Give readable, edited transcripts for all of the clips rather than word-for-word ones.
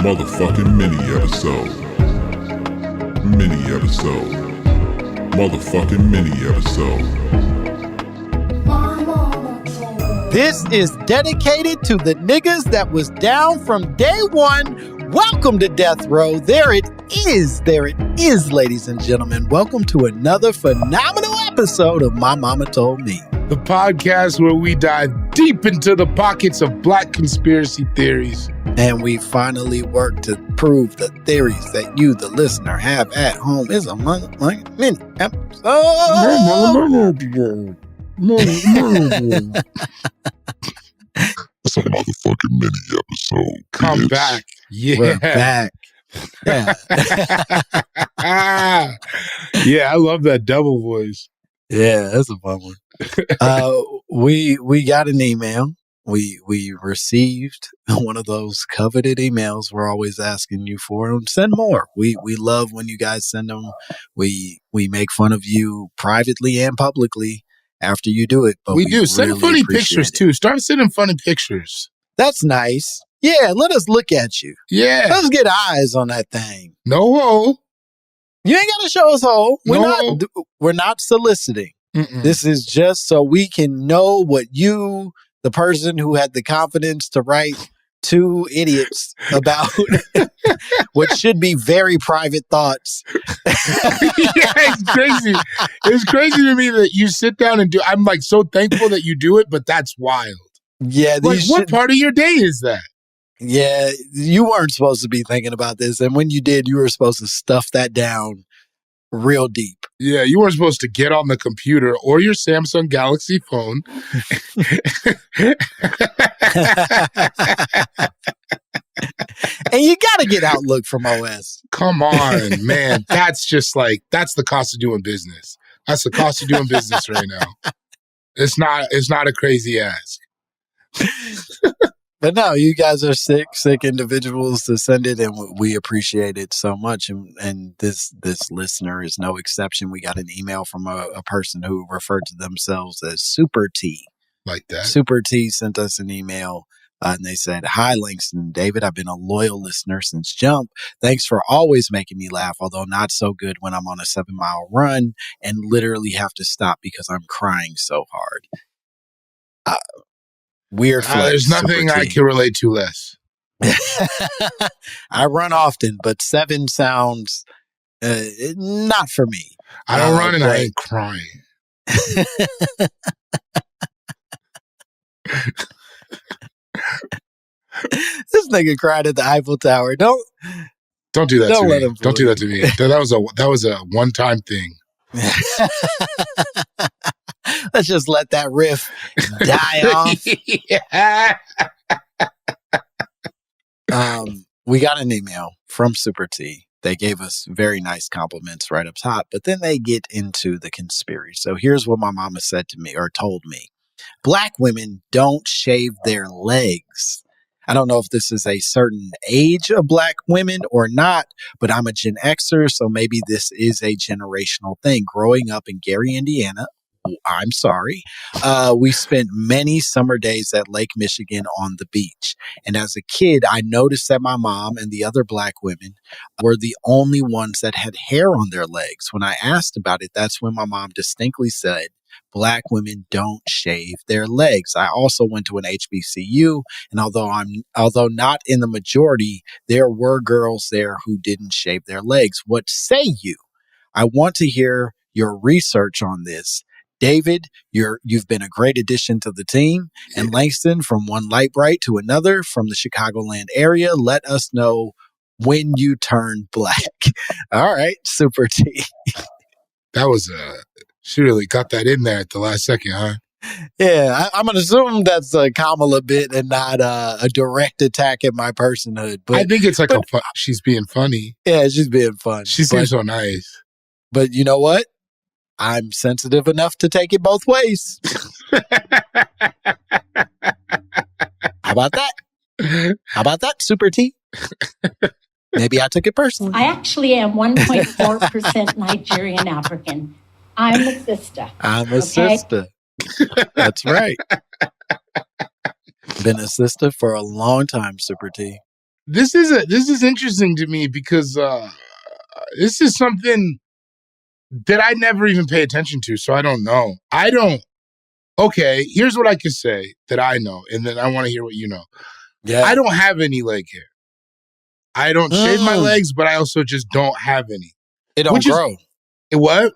Motherfucking mini episode. Mini episode. Motherfucking mini episode. This is dedicated to the niggas that was down from day one. Welcome to Death Row. There it is, ladies and gentlemen. Welcome to another phenomenal episode of My Mama Told Me. The podcast where we dive deep into the pockets of black conspiracy theories. And we finally work to prove the theories that you, the listener, have at home is a motherfucking mini episode. It's a motherfucking mini episode. Come bitch. back. Yeah. We're back. Yeah. Yeah, I love that double voice. Yeah, that's a fun one. We got an email. We received one of those coveted emails we're always asking you for. And send more. We love when you guys send them. We make fun of you privately and publicly after you do it. But we do. Send really funny appreciate pictures it. too. Start sending funny pictures. That's nice. Yeah, let us look at you. Yeah. Let's get eyes on that thing. No hole. You ain't got to show us whole. No. We're not soliciting. Mm-mm. This is just so we can know what you, the person who had the confidence to write two idiots about what should be very private thoughts. Yeah, it's crazy. It's crazy to me that you sit down and do. I'm like so thankful that you do it, but that's wild. Yeah, Like, what part of your day is that? Yeah, you weren't supposed to be thinking about this, and when you did, you were supposed to stuff that down real deep. Yeah, you weren't supposed to get on the computer or your Samsung Galaxy phone. And you got to get Outlook from OS. Come on, man. That's just like, that's the cost of doing business. That's the cost of doing business right now. It's not a crazy ask. But no, you guys are sick individuals to send it, and we appreciate it so much. And this listener is no exception. We got an email from a person who referred to themselves as Super T. Like that. Super T sent us an email, and they said, "Hi, Langston and David. I've been a loyal listener since Jump. Thanks for always making me laugh, although not so good when I'm on a 7-mile run and literally have to stop because I'm crying so hard." Weird flex. There's nothing I can relate to less. I run often, but 7 sounds not for me. I don't run and I ain't crying. This nigga cried at the Eiffel Tower. Don't do that Don't to let me. him Don't do that to me. That was a one-time thing. Let's just let that riff die off. Yeah. We got an email from Super T. They gave us very nice compliments right up top, but then they get into the conspiracy. So here's what my mama said to me or told me. Black women don't shave their legs. I don't know if this is a certain age of black women or not, but I'm a Gen Xer, so maybe this is a generational thing. Growing up in Gary, Indiana, I'm sorry, we spent many summer days at Lake Michigan on the beach. And as a kid, I noticed that my mom and the other black women were the only ones that had hair on their legs. When I asked about it, that's when my mom distinctly said, Black women don't shave their legs. I also went to an HBCU, and although not in the majority, there were girls there who didn't shave their legs. What say you? I want to hear your research on this. David, you've been a great addition to the team. And Langston, from one light bright to another, from the Chicagoland area, let us know when you turn black. All right, Super T. That was she really got that in there at the last second, huh? Yeah, I'm going to assume that's a Kamala bit and not a direct attack at my personhood. But I think it's like she's being funny. Yeah, she's being fun. She seems so nice. But you know what? I'm sensitive enough to take it both ways. How about that? How about that, Super T? Maybe I took it personally. I actually am 1.4% Nigerian African. I'm a sister. I'm a sister. That's right. Been a sister for a long time, Super T. this is interesting to me because this is something that I never even pay attention to, so I don't know. Okay, here's what I could say that I know, and then I want to hear what you know. Yeah. I don't have any leg hair. I don't shave my legs, but I also just don't have any. It don't grow. What?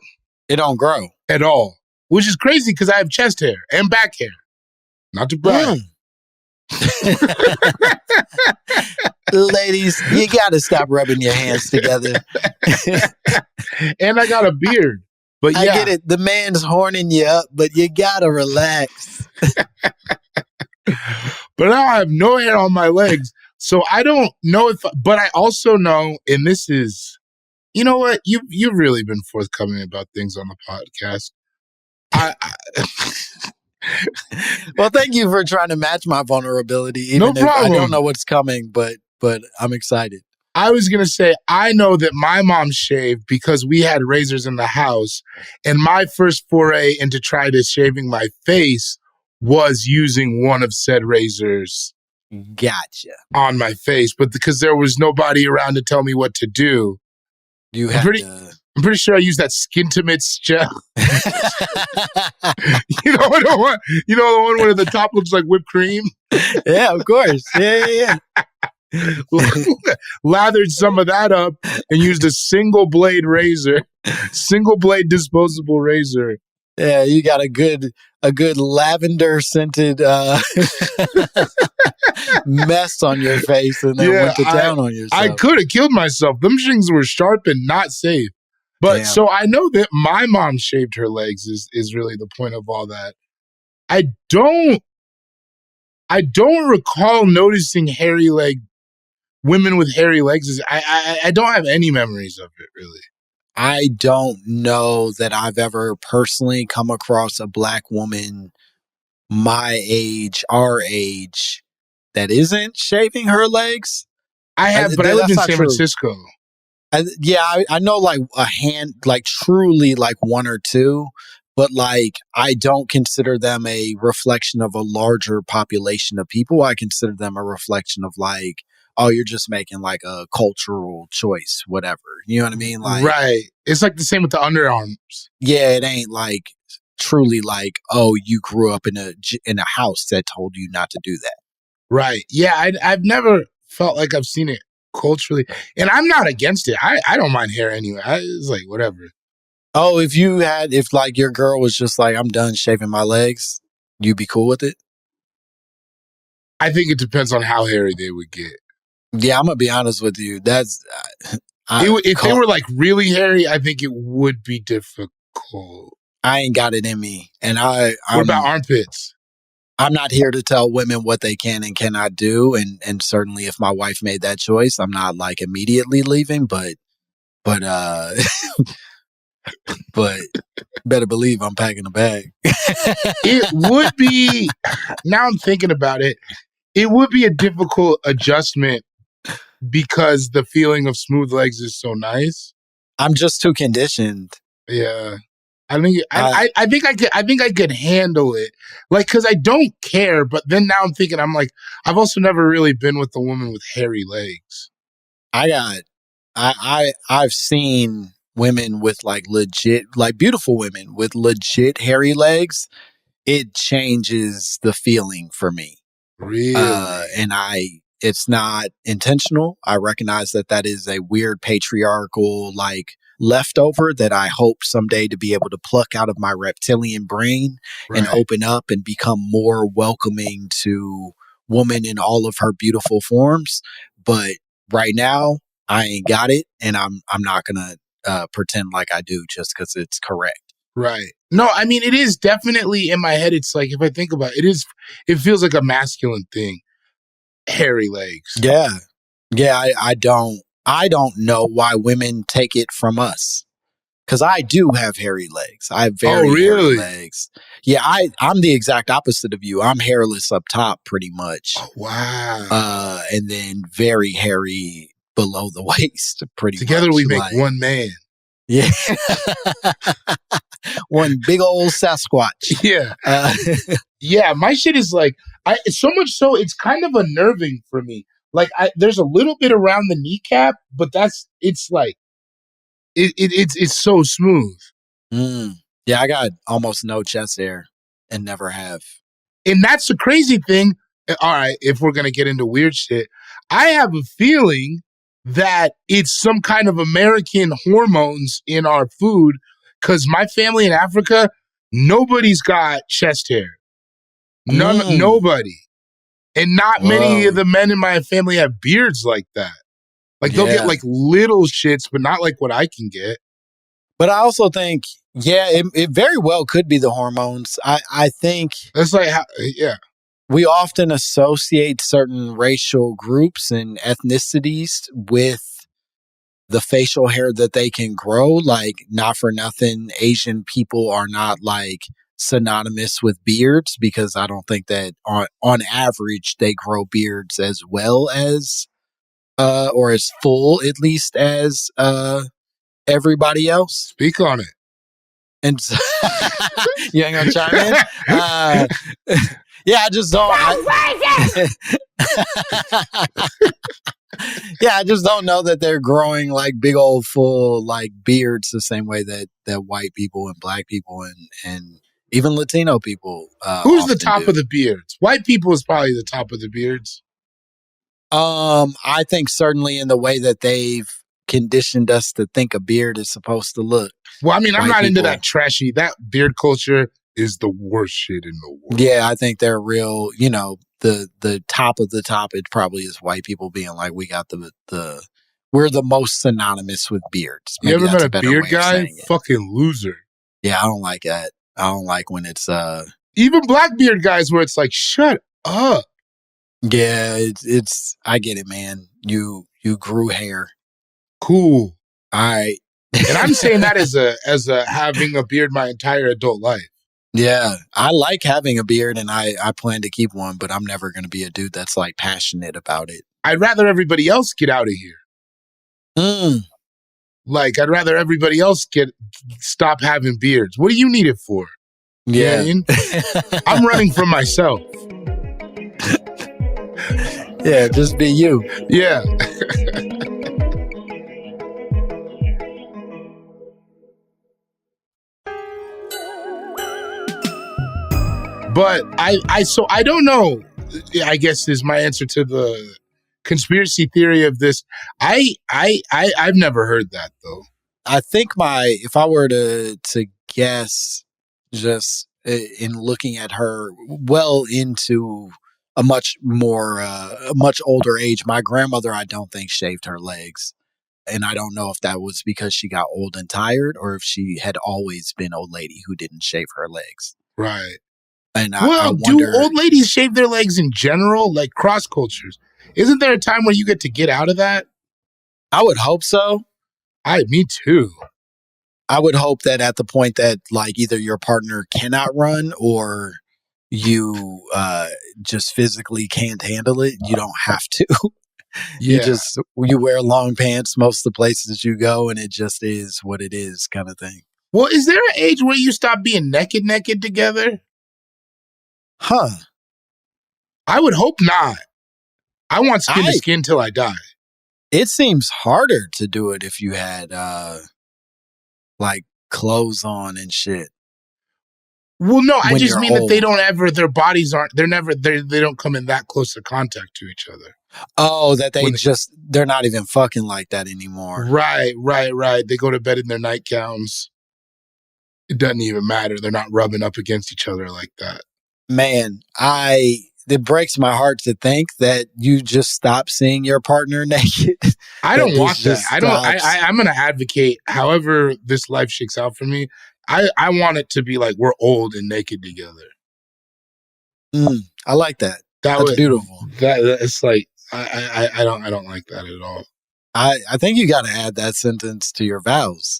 It don't grow. At all. Which is crazy because I have chest hair and back hair. Not to brag. Ladies, you got to stop rubbing your hands together. And I got a beard. But yeah. I get it. The man's horning you up, but you got to relax. But now I have no hair on my legs. So I don't know but I also know, and this is, you know what? You've really been forthcoming about things on the podcast. Well, thank you for trying to match my vulnerability. Even no if problem. I don't know what's coming, but I'm excited. I was going to say, I know that my mom shaved because we had razors in the house. And my first foray into try to shaving my face was using one of said razors. Gotcha. On my face. But because there was nobody around to tell me what to do, I'm pretty sure I used that Skintimates gel. You know the one where the top looks like whipped cream? Yeah, of course. Yeah. Lathered some of that up and used a single blade disposable razor. Yeah, you got a good lavender scented mess on your face and then went to town on yourself. I could have killed myself. Them things were sharp and not safe. But so I know that my mom shaved her legs is really the point of all that. I don't recall noticing women with hairy legs. I don't have any memories of it, really. I don't know that I've ever personally come across a black woman my age, our age, that isn't shaving her legs. I have, but I lived in San Francisco. I know like a hand, like truly like one or two, but like I don't consider them a reflection of a larger population of people. I consider them a reflection of like, oh, you're just making like a cultural choice, whatever. You know what I mean? Like, right. It's like the same with the underarms. Yeah, it ain't like truly like, oh, you grew up in a house that told you not to do that. Right. Yeah, I've never felt like I've seen it culturally, and I'm not against it. I don't mind hair anyway. It's like whatever. Oh, if like your girl was just like, I'm done shaving my legs, you'd be cool with it? I think it depends on how hairy they would get. Yeah, I'm gonna be honest with you. That's if they were like really hairy, I think it would be difficult. I ain't got it in me, and what about armpits? I'm not here to tell women what they can and cannot do, and certainly if my wife made that choice, I'm not like immediately leaving, but better believe I'm packing a bag. It would be, now I'm thinking about it, it would be a difficult adjustment because the feeling of smooth legs is so nice. I'm just too conditioned. Yeah. I think I could handle it, like, because I don't care. But then now I'm thinking, I'm like, I've also never really been with a woman with hairy legs. I've seen women with like legit, like beautiful women with legit hairy legs. It changes the feeling for me. Really, and it's not intentional. I recognize that is a weird patriarchal like leftover that I hope someday to be able to pluck out of my reptilian brain and open up and become more welcoming to woman in all of her beautiful forms. But right now I ain't got it, and I'm not gonna pretend like I do just because it's correct. Right. No, I mean, it is definitely in my head. It's like, if I think about it, it feels like a masculine thing. Hairy legs. Yeah. I don't know why women take it from us. Because I do have hairy legs. I have very hairy legs. Yeah, I'm the exact opposite of you. I'm hairless up top pretty much. Oh, wow. And then very hairy below the waist pretty much. Together we make one man. Yeah. One big old Sasquatch. Yeah. Yeah, my shit is like, so much so it's kind of unnerving for me. Like there's a little bit around the kneecap, but it's so smooth. Yeah, I got almost no chest hair and never have. And that's the crazy thing. All right, if we're gonna get into weird shit, I have a feeling that it's some kind of American hormones in our food, because my family in Africa, nobody's got chest hair. Nobody. And not many of the men in my family have beards like that. Like they'll get like little shits, but not like what I can get. But I also think, it very well could be the hormones. I think that's like, we often associate certain racial groups and ethnicities with the facial hair that they can grow. Like, not for nothing, Asian people are not like synonymous with beards, because I don't think that on average they grow beards as well as or as full, at least, as everybody else. Speak on it. And so, you ain't gonna chime in? I just don't. I just don't know that they're growing like big old full like beards the same way that white people and black people and even Latino people. Who's the top of the beards? White people is probably the top of the beards. I think certainly in the way that they've conditioned us to think a beard is supposed to look. Well, I mean, I'm not into that trashy. That beard culture is the worst shit in the world. Yeah, I think they're real. You know, the top of the top, it probably is white people being like, we got we're the most synonymous with beards. Maybe you ever met a beard guy? Fucking loser. Yeah, I don't like that. I don't like when it's even black beard guys where it's like, shut up. Yeah, it's I get it, man. You grew hair. Cool. All right. And I'm saying that as a having a beard my entire adult life. Yeah, I like having a beard and I plan to keep one, but I'm never going to be a dude that's like passionate about it. I'd rather everybody else get out of here. Like, I'd rather everybody else stop having beards. What do you need it for? Yeah. You know what I mean? I'm running from myself. Yeah, just be you. Yeah. But I don't know, I guess is my answer to the conspiracy theory of this. I've never heard that though. I think if I were to guess, just in looking at her well into a much older age, my grandmother, I don't think shaved her legs. And I don't know if that was because she got old and tired or if she had always been old lady who didn't shave her legs. Right. And I wonder, do old ladies shave their legs in general, like cross cultures? Isn't there a time where you get to get out of that? I would hope so. Me too. I would hope that at the point that like either your partner cannot run or you just physically can't handle it, you don't have to. Yeah. You wear long pants most of the places you go, and it just is what it is, kind of thing. Well, is there an age where you stop being naked together? Huh. I would hope not. I want skin to skin till I die. It seems harder to do it if you had like clothes on and shit. Well, no, I just mean that they don't ever, their bodies aren't, they don't come in that close to contact to each other. Oh, that they're not even fucking like that anymore. Right. They go to bed in their nightgowns. It doesn't even matter. They're not rubbing up against each other like that. Man, it breaks my heart to think that you just stop seeing your partner naked. I don't want that. I'm going to advocate however this life shakes out for me. I want it to be like we're old and naked together. I like that. That's beautiful. It's like I don't like that at all. I think you got to add that sentence to your vows.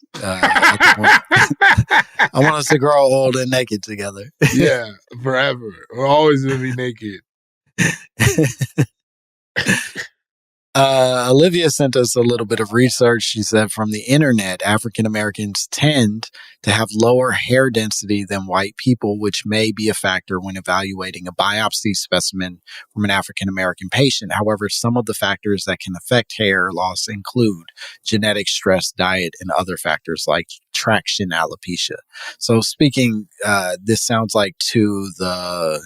I want us to grow old and naked together. Yeah, forever. We're always going to be naked. Olivia sent us a little bit of research. She said from the internet, African Americans tend to have lower hair density than white people, which may be a factor when evaluating a biopsy specimen from an African American patient. However, some of the factors that can affect hair loss include genetic stress, diet, and other factors like traction alopecia. So speaking, this sounds like to the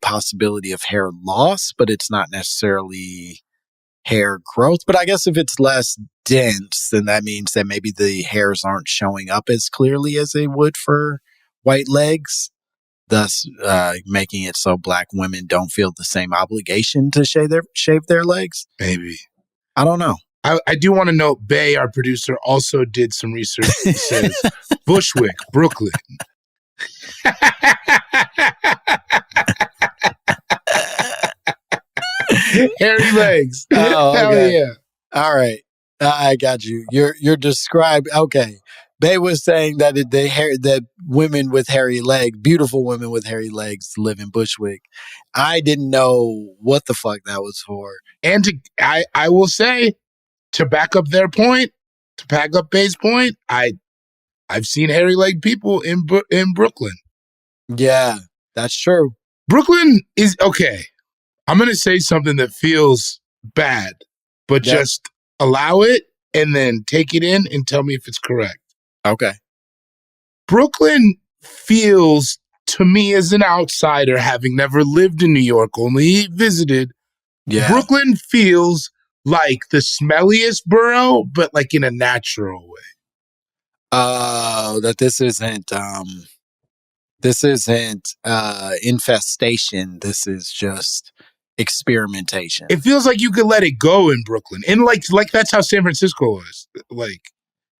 possibility of hair loss, but it's not necessarily hair growth. But I guess if it's less dense, then that means that maybe the hairs aren't showing up as clearly as they would for white legs, thus making it so black women don't feel the same obligation to shave their legs. Maybe. I don't know. I do want to note, Bay, our producer, also did some research. He says, Bushwick, Brooklyn. Hairy legs. Oh, Hell okay. yeah. All right. I got you. You're described. Okay. Bay was saying that that women with hairy legs, beautiful women with hairy legs, live in Bushwick. I didn't know what the fuck that was for. And I will say, to back up their point, to back up Bay's point, I've seen hairy leg people in Brooklyn. Yeah, that's true. Brooklyn is okay. I'm going to say something that feels bad, but just allow it and then take it in and tell me if it's correct. Okay. Brooklyn feels, to me as an outsider, having never lived in New York, only visited, Brooklyn feels like the smelliest borough, but like in a natural way. That this isn't infestation. This is just experimentation. It feels like you could let it go in Brooklyn. And like that's how San Francisco was.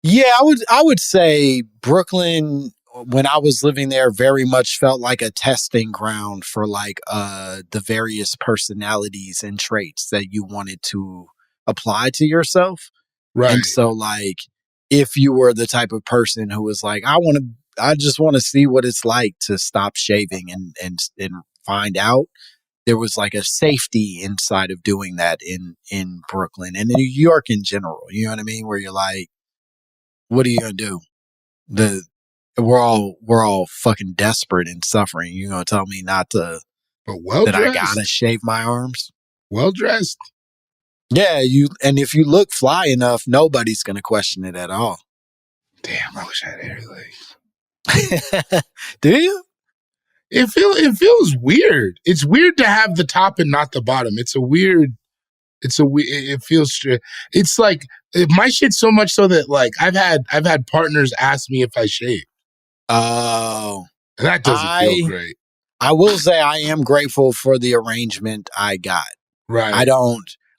Yeah, I would say Brooklyn, when I was living there, very much felt like a testing ground for like the various personalities and traits that you wanted to apply to yourself. Right. And so like if you were the type of person who was like, I just want to see what it's like to stop shaving and find out, there was like a safety inside of doing that in Brooklyn and in New York in general. You know what I mean? Where you're like, what are you gonna do? We're all fucking desperate and suffering. You're gonna tell me not to, but well-dressed. That I gotta shave my arms? Well dressed. Yeah, and if you look fly enough, nobody's gonna question it at all. Damn, I wish I had hairy legs. Do you? It feels weird. It's weird to have the top and not the bottom. It feels strange. It's like my shit's so much so that like I've had partners ask me if I shave. Oh, and that doesn't feel great. I will say I am grateful for the arrangement I got. Right.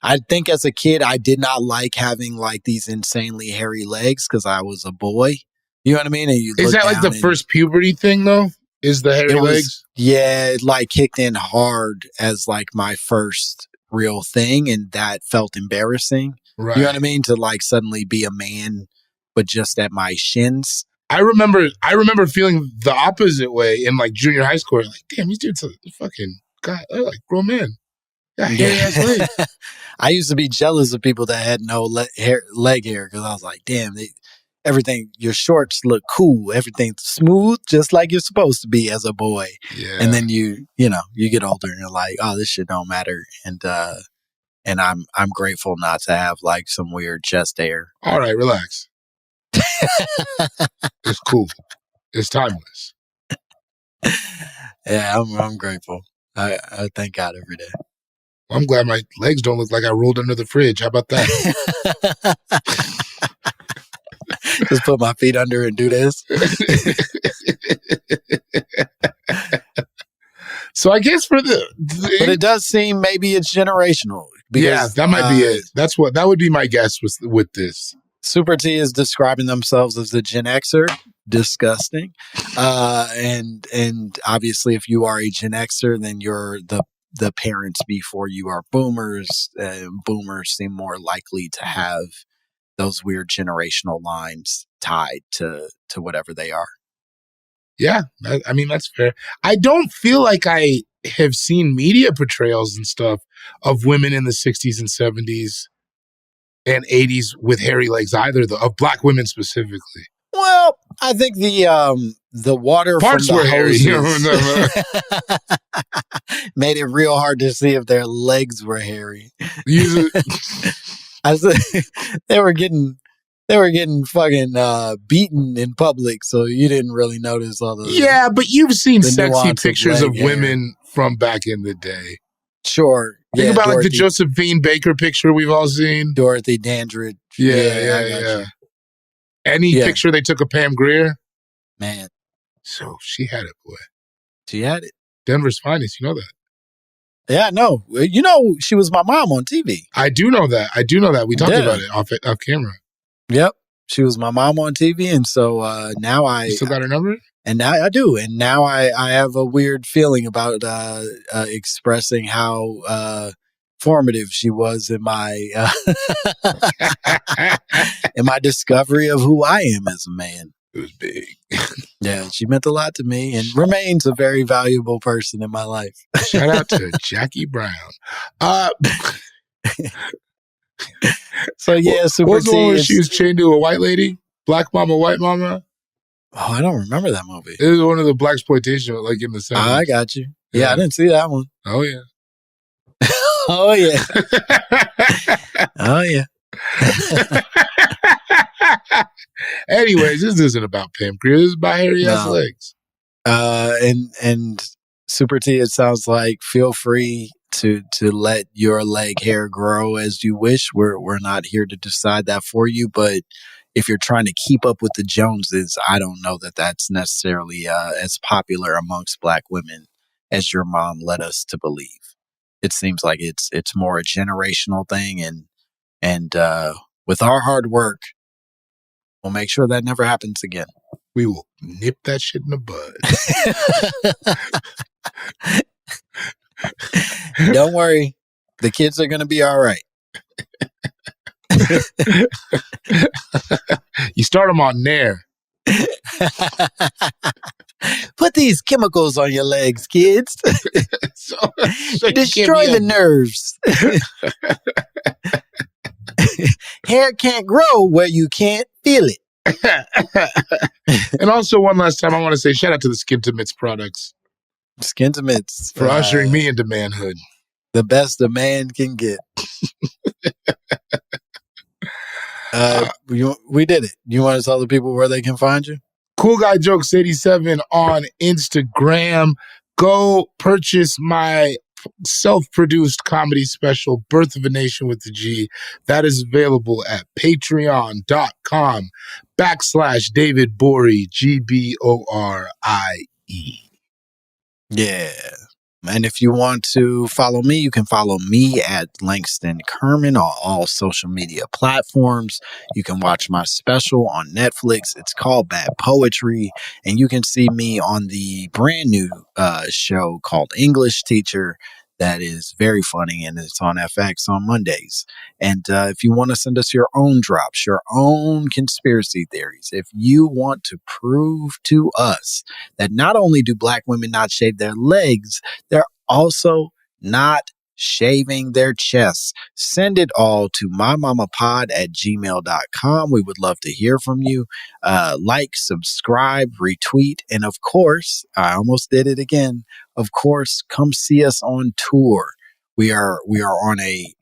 I think as a kid, I did not like having like these insanely hairy legs because I was a boy. You know what I mean? And is that like the first puberty thing though? Is the hairy legs? Yeah, it like kicked in hard as like my first real thing, and that felt embarrassing. Right. You know what I mean? To like suddenly be a man, but just at my shins. I remember feeling the opposite way in like junior high school. Like, damn, these dudes are fucking God, they're like grown men. Yeah, hairy ass legs. I used to be jealous of people that had no leg hair because I was like, damn, everything, your shorts look cool. Everything's smooth, just like you're supposed to be as a boy. Yeah. And then you get older and you're like, oh, this shit don't matter. And I'm grateful not to have like some weird chest hair. All right, relax. It's cool. It's timeless. Yeah, I'm grateful. I thank God every day. I'm glad my legs don't look like I rolled under the fridge. How about that? Just put my feet under and do this. So I guess but it does seem maybe it's generational. Because, yeah, that might be it. That would be my guess with this. Super T is describing themselves as a Gen Xer. Disgusting. And obviously if you are a Gen Xer, then you're the parents before you are boomers. Boomers seem more likely to have those weird generational lines tied to whatever they are. Yeah, I mean, that's fair. I don't feel like I have seen media portrayals and stuff of women in the 60s and 70s and 80s with hairy legs either, though, of black women specifically. Well, I think the water Parts from were the hairy. hoses made it real hard to see if their legs were hairy. I said they were getting fucking beaten in public, so you didn't really notice all the Yeah, but you've seen sexy nuance of pictures of leg hair. women from back in the day. Sure. Think Yeah, about like the Dorothy- Josephine Baker picture we've all seen. Dorothy Dandridge. I got you. Any Yeah. picture they took of Pam Grier. Man, So she had it, boy. she had it. Denver's finest, you know that. Yeah, no. You know, she was my mom on TV. I do know that. We talked Yeah. about it off camera. Yep. She was my mom on TV. And so now You still got her number? and now I do. And now I have a weird feeling about expressing how formative she was in my in my discovery of who I am as a man. It was big. Yeah, she meant a lot to me and remains a very valuable person in my life. Shout out to Jackie Brown. So yeah, Super What was the T one where is- she was chained to a white lady? Black Mama, White Mama? Oh, I don't remember that movie. It was one of the black exploitation, like in the 70s. I got you. Yeah, I didn't see that one. Oh, yeah. Oh yeah. Oh yeah. Anyways, this isn't about Pam Grier. This is about hairy ass No. legs. And Super T, it sounds like feel free to let your leg hair grow as you wish. We're not here to decide that for you, but if you're trying to keep up with the Joneses, I don't know that that's necessarily as popular amongst black women as your mom led us to believe. It seems like it's more a generational thing, and with our hard work, we'll make sure that never happens again. We will nip that shit in the bud. Don't worry, the kids are gonna be all right. You start them on Nair. Put these chemicals on your legs, kids. so you Destroy can't the be nerves. Hair can't grow where you can't feel it. And also, one last time, I want to say shout out to the Skintimates products Skintimates for ushering me into manhood. the best a man can get. We did it. You want to tell the people where they can find you? Cool Guy Jokes 87 on Instagram. Go purchase my self-produced comedy special, Birth of a Nation with the G. That is available at patreon.com/David Borie, GBORIE. Yeah. And if you want to follow me, you can follow me at Langston Kerman on all social media platforms. You can watch my special on Netflix. It's called Bad Poetry. And you can see me on the brand new show called English Teacher. That is very funny, and it's on FX on Mondays. And if you want to send us your own drops, your own conspiracy theories, if you want to prove to us that not only do black women not shave their legs, they're also not shaving their chests, send it all to mymommapod@gmail.com. We would love to hear from you. Like, subscribe, retweet, and of course, I almost did it again. Of course, come see us on tour. We are on a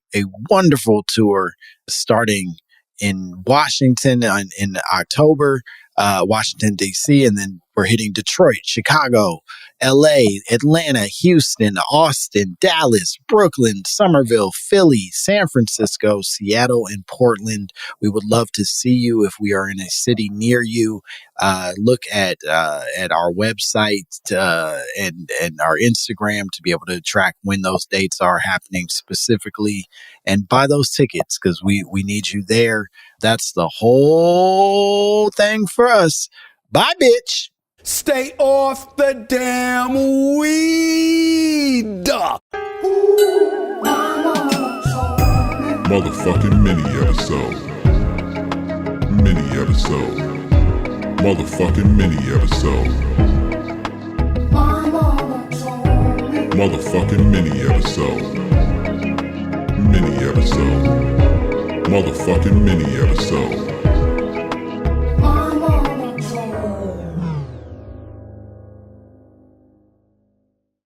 wonderful tour starting in Washington in October, Washington, D.C., and then we're hitting Detroit, Chicago, L.A., Atlanta, Houston, Austin, Dallas, Brooklyn, Somerville, Philly, San Francisco, Seattle, and Portland. We would love to see you if we are in a city near you. Look at our website and our Instagram to be able to track when those dates are happening specifically, and buy those tickets because we need you there. That's the whole thing for us. Bye, bitch. Stay off the damn weed. Motherfucking mini episode. Mini episode. Motherfucking mini episode. Motherfucking mini episode. Mini episode. Motherfucking mini episode.